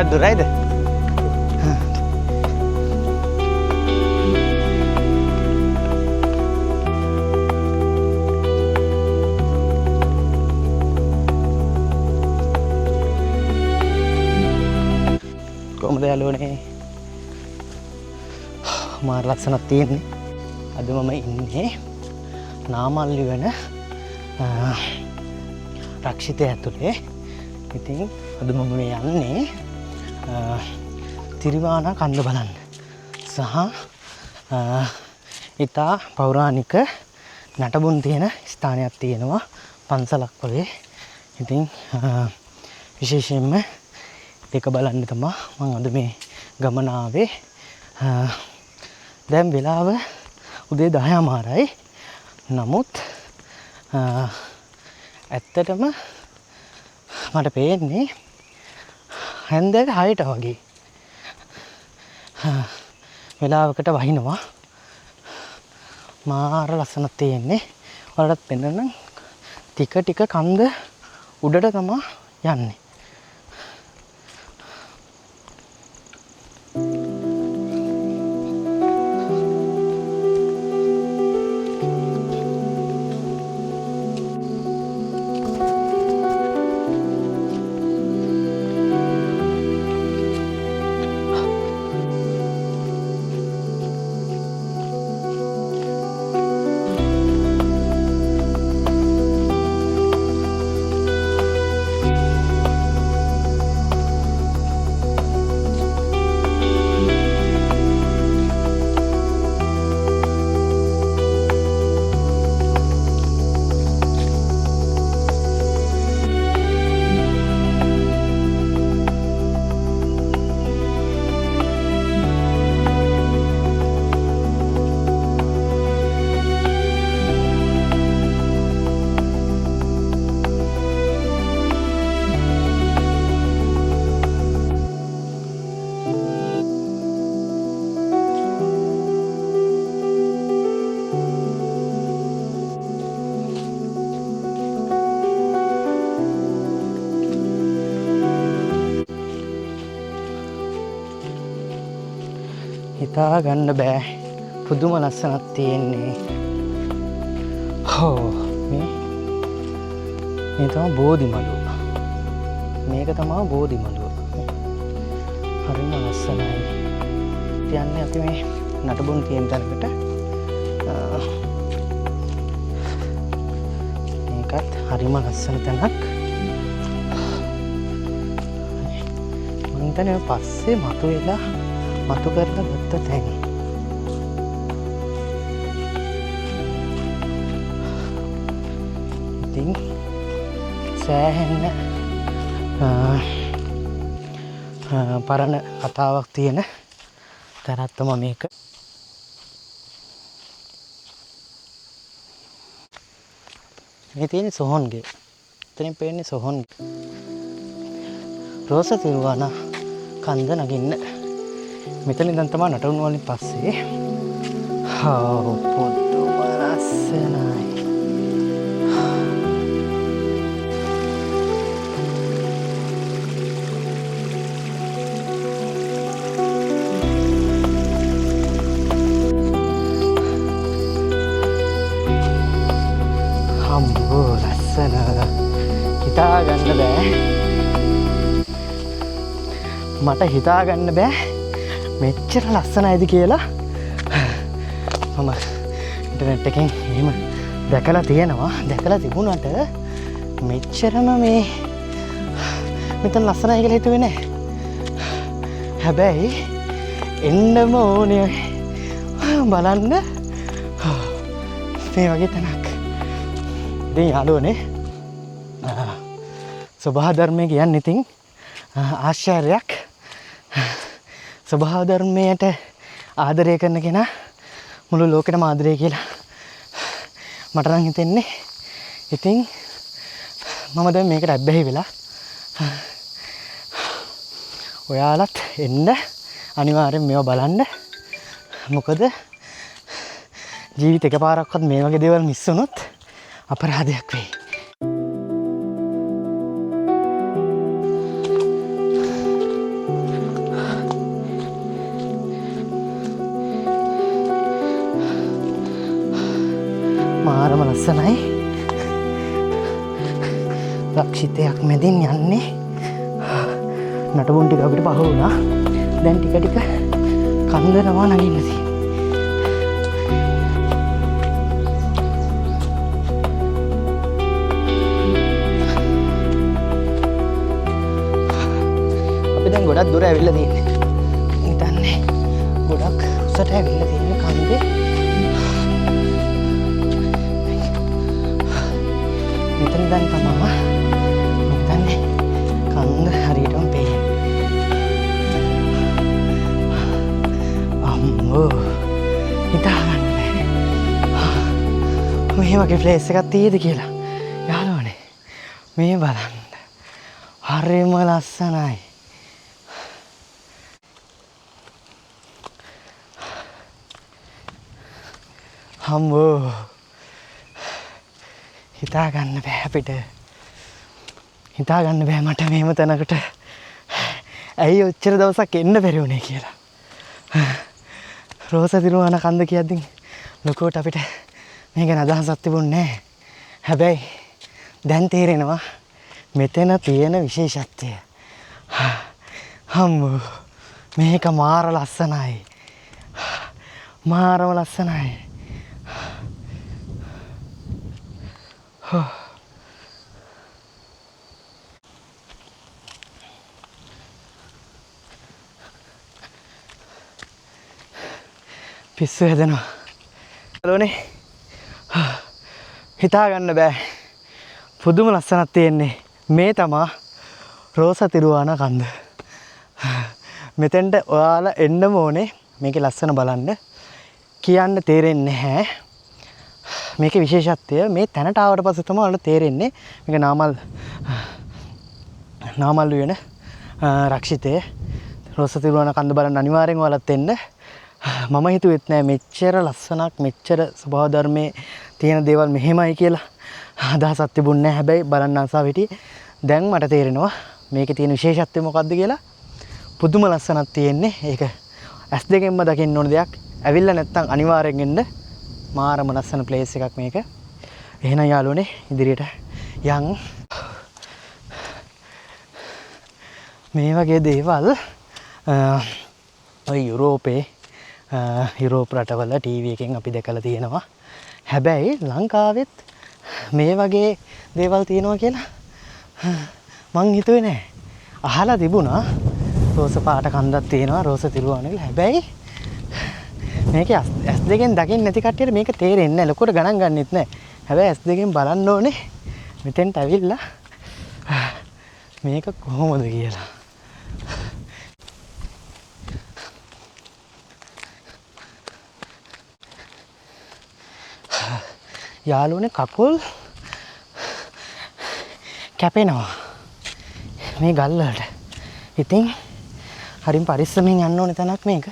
ටිකක් දුරයිද? කොහමද යාළුවනේ? මාර ලස්සනක් තියෙන්නේ. අද මම ඉන්නේ නාමල්ලි වෙන රක්ෂිතය ඇතුලේ. ඉතින් අද මම මේ යන්නේ තිරිවානා කන්ද බලන්න. සහ ඉතා පෞරාණික නටබුන් තියෙන ස්ථානයක් තියෙනවා පන්සලක් වගේ. ඉතින් විශේෂයෙන්ම ඒක බලන්න තමයි මම අද මේ ගමන ආවේ. දැන් වෙලාව උදේ 10:00මාරයි. නමුත් ඇත්තටම මට පේන්නේ හැන්දෑවේ 6ට වගේ වෙලාවකට වහිනවා. මාර ලස්සනක් තියෙන්නේ. ඔයාලටත් පෙන්නන්න ටික ටික කන්ද උඩට තමයි යන්නේ. හිතා ගන්න බෑ. පුදුම ලස්සනක් තියෙන්නේ. මේ තමයි බෝධි මළුව. මේක තමයි බෝධි මළුව. හරිම ලස්සනයි. කියන්නේ අපි මේ නටබුන් තියෙන තැනකට. මේකත් හරිම ලස්සන තැනක්. මම හිතන්නේ පස්සේ මතු කරලා ගත්ත තැන. ඉතින් සෑහෙන්න පරණ කතාවක් තියෙන තැනක් තමයි මේක. මේ තියෙන්නේ සොහොන්ගේ. එතනින් පේන්නේ සොහොන්ගේ. රෝස තිරුවානා කන්ද නගින්න. මෙතන ඉඳන් තමයි නටුන් වලින් පස්සේ පුදුම ලස්සනයි. හම්බෝ ලස්සන. හිතා ගන්න බෑ. මට හිතා ගන්න බෑ මෙච්චර ලස්සනයිද කියලා. මම ඉන්ටර්නෙට් එකෙන් එහෙම දැකලා තියෙනවා. දැකලා තිබුණාට මෙච්චරම මෙතන ලස්සනයි කියලා හිතුවේ නෑ. හැබැයි එන්නම ඕනේ බලන්න මේ වගේ තැනක්. ඉතින් යාළුවනේ ස්වභාව ධර්මය කියන්නේ ඉතින් ආශ්චර්යයක්. ස්වභාව ධර්මයට ආදරය කරන කෙනා මුළු ලෝකෙටම ආදරය කියලා මට නම් හිතෙන්නේ. ඉතින් මම දැන් මේකට ඇබ්බැහි වෙලා ඔයාලත් එන්න අනිවාර්යෙන් මේවා බලන්න. මොකද ජීවිත එකපාරක්වත් මේ වගේ දේවල් මිස් වුණොත් අපරාධයක් වෙයි. මාරම ලස්සනයි. රක්ෂිතයක් මැදින් යන්නේ. නටබුන් ටික අපිට පහ වුණා. දැන් ටික ටික කන්දරවා නගින්න තියෙනවා. අපි දැන් ගොඩක් දුර ඇවිල්ලා තියෙන්නේ. හිතන්නේ ගොඩක් උසට ඇවිල්ලා තියෙන කන්දේ. මෙතන දැන් තමයි හිතන්නේ කන්ද හරියටම පේන්නේ. හිතාගන්න බෑ මේ වගේ ප්ලේස් එකක් තියෙද කියලා. යාළුවනේ මේ බලන්න හරිම ලස්සනයි. හම්බෝ හිතාගන්න බෑ අපිට. හිතාගන්න බෑ මට මෙහෙම තැනකට ඇයි ඔච්චර දවසක් එන්න බැරි වුණේ කියලා. රෝස තිරුවාන කන්ද කියද්දි ලොකුවට අපිට මේක අදහසක් තිබුණේ නැහැ. හැබැයි දැන් තේරෙනවා මෙතන තියෙන විශේෂත්වය. හම්බෝ මේක මාර ලස්සනයි. මාරම ලස්සනයි. පිස්සු හැදෙනවා. හලෝනේ හිතාගන්න බෑ. පුදුම ලස්සනක් තියෙන්නේ. මේ තමා රෝස තිරුවාන කන්ද. මෙතෙන්ට ඔයාලා එන්නම ඕනේ. මේකේ ලස්සන බලන්න. කියන්න තේරෙන්නේ නැහැ. මේකේ විශේෂත්වය මේ තැනට ආවට පස්සේ තමයි ඔයාලට තේරෙන්නේ මේක නාමල් වෙන රක්ෂිතේ රෝස තිරුවාන කන්ද බලන්න අනිවාර්යෙන් ඔයාලත් එන්න. මම හිතුවෙත් නෑ මෙච්චර ලස්සනක් මෙච්චර ස්වභාව ධර්මයේ තියෙන දේවල් මෙහෙමයි කියලා අදහසක් තිබුණේ නැහැ. හැබැයි බලන්න ආසාව හිටියේ. දැන් මට තේරෙනවා මේකේ තියෙන විශේෂත්වය මොකක්ද කියලා. පුදුම ලස්සනක් තියෙන්නේ. ඒක ඇස් දෙකෙන්ම දකින්න ඕන දෙයක්. ඇවිල්ලා නැත්තම් අනිවාර්යෙන් එන්න. මාරම ලස්සන ප්ලේස් එකක් මේක. එහෙනම් යාළුවනේ ඉදිරියට යන්. මේ වගේ දේවල් ඔය යුරෝප රටවල ටීවී එකෙන් අපි දැකලා තියෙනවා. හැබැයි ලංකාවෙත් මේ වගේ දේවල් තියෙනවා කියලා මං හිතුවේ නෑ. අහලා තිබුණා රෝස පාට කන්දක් තියෙනවා රෝස තිරුවාන කියලා. හැබැයි මේක ඇස් දෙකෙන් දකින්න නැති කට්ටියට මේක තේරෙන්නේ නැහැ. ලොකුට ගණන් ගන්නෙත් නැහැ. හැබැයි ඇස් දෙකෙන් බලන්න ඕනේ මෙතෙන්ට ඇවිල්ලා මේක කොහොමද කියලා. යාළුවනේ කකුල් කැපෙනවා මේ ගල් වලට. ඉතින් හරිම පරිස්සමෙන් යන්න ඕනේ තැනක් මේක.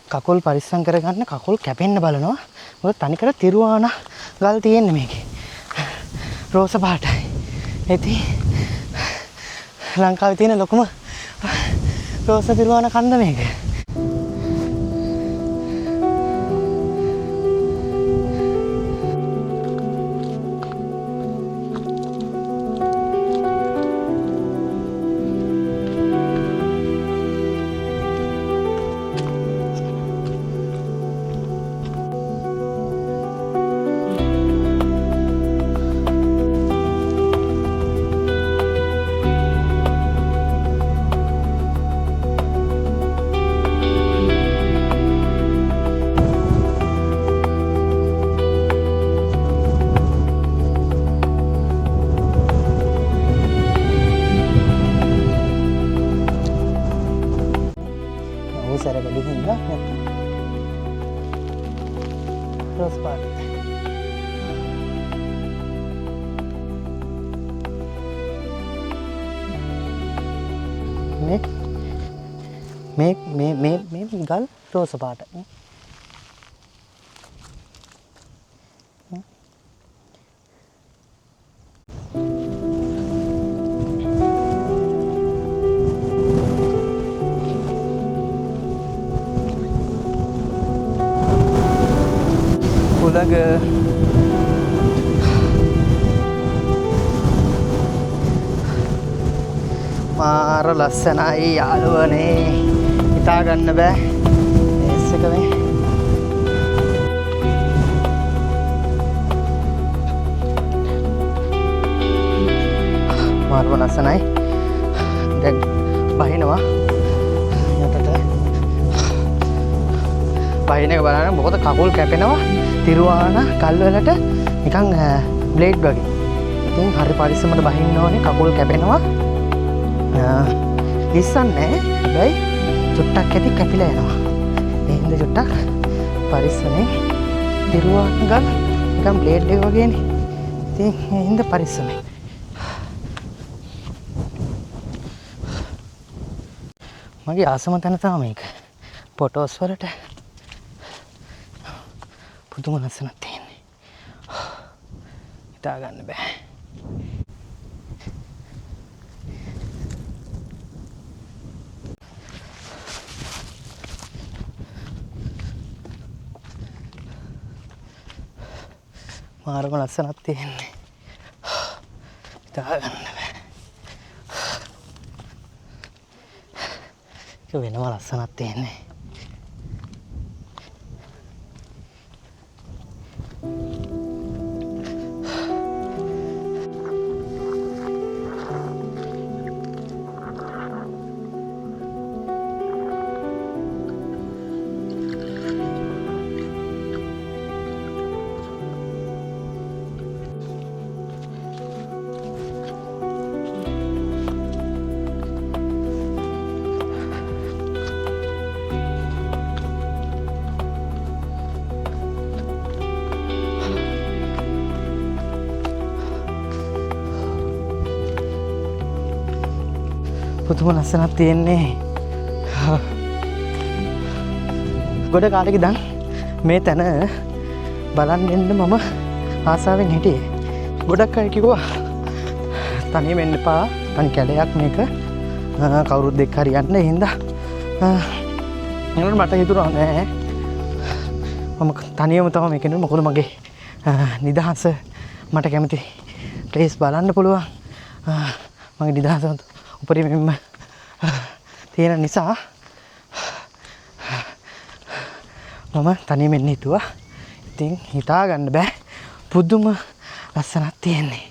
කකුල් පරිස්සම් කරගන්න කකුල් කැපෙන්න බලනවා. මොකද තනිකර තිරුවාන ගල් තියෙන්නේ මේකේ. රෝස පාටයි. ඉතින් ලංකාවේ තියෙන ලොකුම රෝස තිරුවාන කන්ද මේක. Rose part. මේ ගල් රෝස පාට. උලඟ මාර ලස්සනයි යාළුවනේ. හිතා ගන්න බෑ. මේස් එක මේ. මාරම ලස්සනයි. දැන් බහිනවා. යටට. බහින එක බලන්න මොකද කකුල් කැපෙනවා. තිරුවාන කල්වලට නිකන් බ්ලේඩ් වගේ. ඉතින් හරි පරිස්සමට බහින්න ඕනේ. කකුල් කැපෙනවා. ලිස්සන්නේ හැබැයි චුට්ටක් ඇති කැපිලා යනවා. ඒ හින්දා චුට්ටක් පරිස්සමෙන් තිරුවාන ගන්න නිකන් බ්ලේඩ් එක වගේනේ. ඉතින් ඒ හින්දා පරිස්සමෙන්. මගේ ආසම තැන තමයි මේක. ෆොටෝස් වලට පුදුම ලස්සනක් තියෙන්නේ. හිතා ගන්න බෑ. මාරම ලස්සනක් තියෙන්නේ. හිතා ගන්න බෑ. ඒක වෙනම ලස්සනක් තියෙන්නේ. පුදුම ලස්සනක් තියෙන්නේ. ගොඩ කාලෙක ඉඳන් මේ තැන බලන් ඉන්න මම ආසාවෙන් හිටියේ. ගොඩක් අය කිව්වා තනියම එන්න එපා. තනි කැලයක් මේක. කවුරුත් එක්ක හරි යන්න. ඒ හින්දා මට හිතුණා නෑ. මම තනියම තමයි මේක එන්නේ. මොකද මගේ නිදහස මට කැමති ප්ලේස් බලන්න පුළුවන්. මගේ නිදහස උපරිමයෙන්ම තියෙන නිසා මම තනියම එන්න හිතුවා. ඉතින් හිතා ගන්න බෑ පුදුම ලස්සනක් තියෙන්නේ.